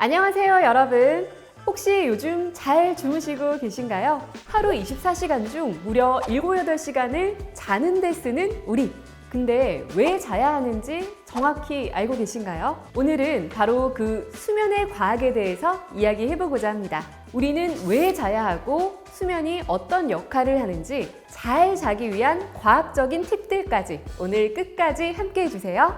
안녕하세요, 여러분. 혹시 요즘 잘 주무시고 계신가요? 하루 24시간 중 무려 7, 8시간을 자는 데 쓰는 우리. 근데 왜 자야 하는지 정확히 알고 계신가요? 오늘은 바로 그 수면의 과학에 대해서 이야기해보고자 합니다. 우리는 왜 자야 하고 수면이 어떤 역할을 하는지 잘 자기 위한 과학적인 팁들까지 오늘 끝까지 함께 해주세요.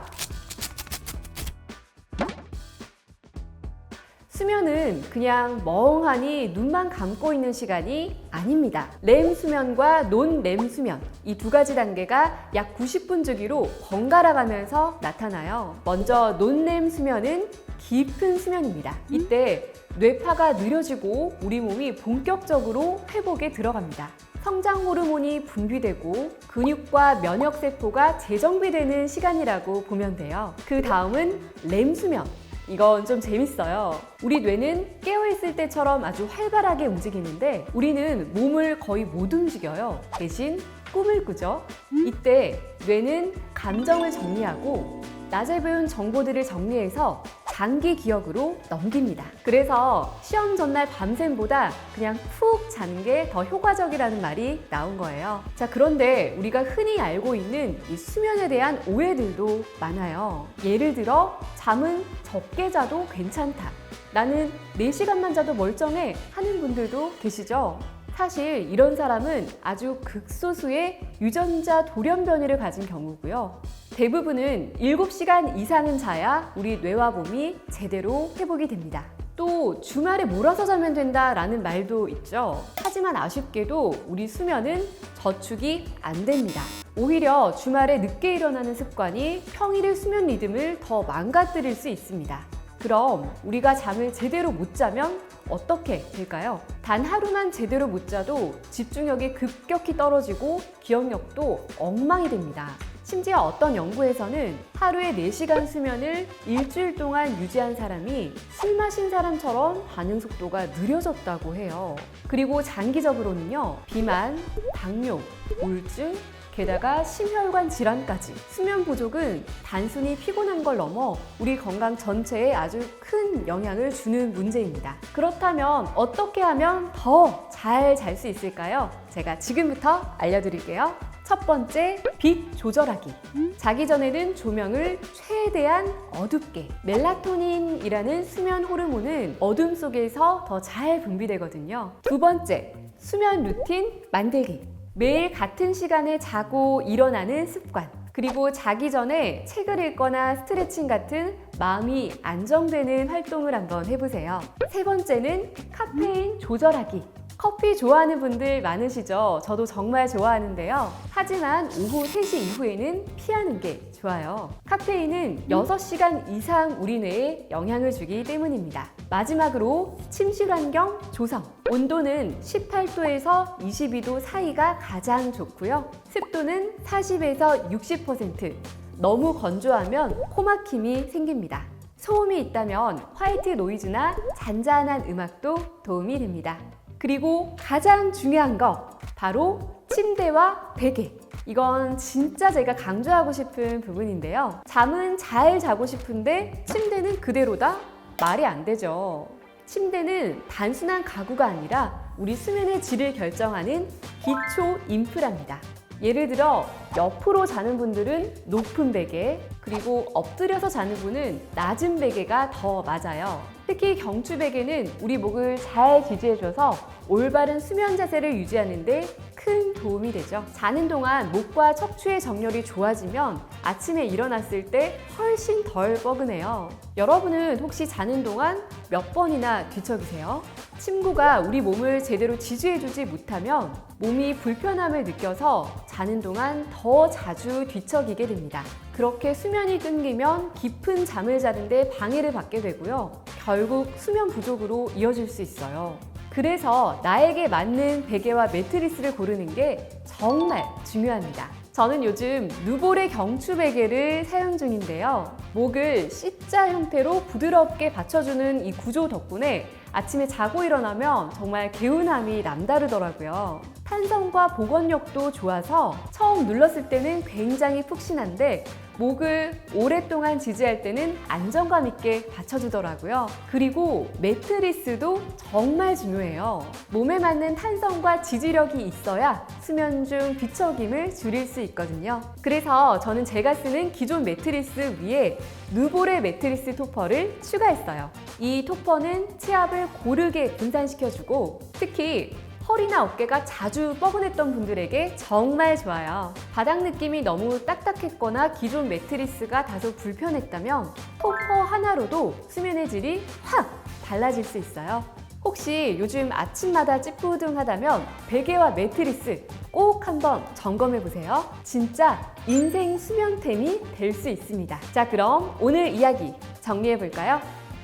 수면은 그냥 멍하니 눈만 감고 있는 시간이 아닙니다. 렘 수면과 논렘 수면, 이 두 가지 단계가 약 90분 주기로 번갈아 가면서 나타나요. 먼저 논렘 수면은 깊은 수면입니다. 이때 뇌파가 느려지고 우리 몸이 본격적으로 회복에 들어갑니다. 성장 호르몬이 분비되고 근육과 면역 세포가 재정비되는 시간이라고 보면 돼요. 그 다음은 렘 수면. 이건 좀 재밌어요. 우리 뇌는 깨어있을 때처럼 아주 활발하게 움직이는데 우리는 몸을 거의 못 움직여요. 대신 꿈을 꾸죠. 이때 뇌는 감정을 정리하고 낮에 배운 정보들을 정리해서 장기 기억으로 넘깁니다. 그래서 시험 전날 밤샘보다 그냥 푹 자는 게 더 효과적이라는 말이 나온 거예요. 자, 그런데 우리가 흔히 알고 있는 이 수면에 대한 오해들도 많아요. 예를 들어 잠은 적게 자도 괜찮다. 나는 4시간만 자도 멀쩡해 하는 분들도 계시죠? 사실 이런 사람은 아주 극소수의 유전자 돌연변이를 가진 경우고요. 대부분은 7시간 이상은 자야 우리 뇌와 몸이 제대로 회복이 됩니다. 또 주말에 몰아서 자면 된다라는 말도 있죠. 하지만 아쉽게도 우리 수면은 저축이 안 됩니다. 오히려 주말에 늦게 일어나는 습관이 평일의 수면 리듬을 더 망가뜨릴 수 있습니다. 그럼 우리가 잠을 제대로 못 자면 어떻게 될까요? 단 하루만 제대로 못 자도 집중력이 급격히 떨어지고 기억력도 엉망이 됩니다. 심지어 어떤 연구에서는 하루에 4시간 수면을 일주일 동안 유지한 사람이 술 마신 사람처럼 반응 속도가 느려졌다고 해요. 그리고 장기적으로는요, 비만, 당뇨, 우울증, 게다가 심혈관 질환까지. 수면 부족은 단순히 피곤한 걸 넘어 우리 건강 전체에 아주 큰 영향을 주는 문제입니다. 그렇다면 어떻게 하면 더 잘 잘 수 있을까요? 제가 지금부터 알려드릴게요. 첫 번째, 빛 조절하기. 자기 전에는 조명을 최대한 어둡게. 멜라토닌이라는 수면 호르몬은 어둠 속에서 더 잘 분비되거든요. 두 번째, 수면 루틴 만들기. 매일 같은 시간에 자고 일어나는 습관. 그리고 자기 전에 책을 읽거나 스트레칭 같은 마음이 안정되는 활동을 한번 해보세요. 세 번째는 카페인 조절하기. 커피 좋아하는 분들 많으시죠? 저도 정말 좋아하는데요. 하지만 오후 3시 이후에는 피하는 게 좋아요. 카페인은 6시간 이상 우리 뇌에 영향을 주기 때문입니다. 마지막으로 침실 환경 조성. 온도는 18도에서 22도 사이가 가장 좋고요. 습도는 40에서 60%. 너무 건조하면 코막힘이 생깁니다. 소음이 있다면 화이트 노이즈나 잔잔한 음악도 도움이 됩니다. 그리고 가장 중요한 거, 바로 침대와 베개. 이건 진짜 제가 강조하고 싶은 부분인데요. 잠은 잘 자고 싶은데 침대는 그대로다? 말이 안 되죠. 침대는 단순한 가구가 아니라 우리 수면의 질을 결정하는 기초 인프라입니다. 예를 들어 옆으로 자는 분들은 높은 베개, 그리고 엎드려서 자는 분은 낮은 베개가 더 맞아요. 특히 경추 베개는 우리 목을 잘 지지해줘서 올바른 수면 자세를 유지하는 데 큰 도움이 되죠. 자는 동안 목과 척추의 정렬이 좋아지면 아침에 일어났을 때 훨씬 덜 뻐근해요. 여러분은 혹시 자는 동안 몇 번이나 뒤척이세요? 침구가 우리 몸을 제대로 지지해주지 못하면 몸이 불편함을 느껴서 자는 동안 더 자주 뒤척이게 됩니다. 그렇게 수면이 끊기면 깊은 잠을 자는데 방해를 받게 되고요. 결국 수면 부족으로 이어질 수 있어요. 그래서 나에게 맞는 베개와 매트리스를 고르는 게 정말 중요합니다. 저는 요즘 누볼의 경추 베개를 사용 중인데요. 목을 C자 형태로 부드럽게 받쳐주는 이 구조 덕분에 아침에 자고 일어나면 정말 개운함이 남다르더라고요. 탄성과 복원력도 좋아서 처음 눌렀을 때는 굉장히 푹신한데 목을 오랫동안 지지할 때는 안정감 있게 받쳐주더라고요. 그리고 매트리스도 정말 중요해요. 몸에 맞는 탄성과 지지력이 있어야 수면 중 뒤척임을 줄일 수 있거든요. 그래서 저는 제가 쓰는 기존 매트리스 위에 누보레 매트리스 토퍼를 추가했어요. 이 토퍼는 체압을 고르게 분산시켜주고 특히 허리나 어깨가 자주 뻐근했던 분들에게 정말 좋아요. 바닥 느낌이 너무 딱딱했거나 기존 매트리스가 다소 불편했다면 토퍼 하나로도 수면의 질이 확 달라질 수 있어요. 혹시 요즘 아침마다 찌뿌둥하다면 베개와 매트리스 꼭 한번 점검해 보세요. 진짜 인생 수면템이 될 수 있습니다. 자, 그럼 오늘 이야기 정리해 볼까요?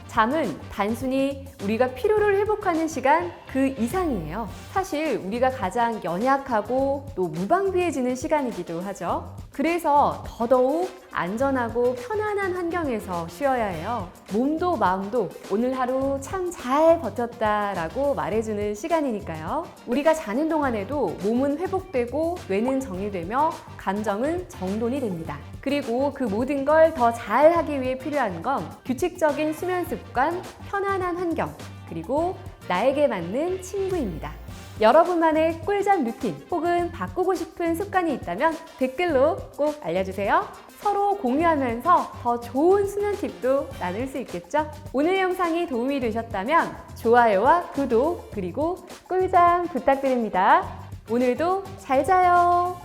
잠은 단순히 우리가 피로를 회복하는 시간 그 이상이에요. 사실 우리가 가장 연약하고 또 무방비해지는 시간이기도 하죠. 그래서 더더욱 안전하고 편안한 환경에서 쉬어야 해요. 몸도 마음도 오늘 하루 참 잘 버텼다라고 말해주는 시간이니까요. 우리가 자는 동안에도 몸은 회복되고 뇌는 정리되며 감정은 정돈이 됩니다. 그리고 그 모든 걸 더 잘하기 위해 필요한 건 규칙적인 수면 습관, 편안한 환경, 그리고 나에게 맞는 친구입니다. 여러분만의 꿀잠 루틴 혹은 바꾸고 싶은 습관이 있다면 댓글로 꼭 알려주세요. 서로 공유하면서 더 좋은 수면 팁도 나눌 수 있겠죠? 오늘 영상이 도움이 되셨다면 좋아요와 구독 그리고 꿀잠 부탁드립니다. 오늘도 잘 자요.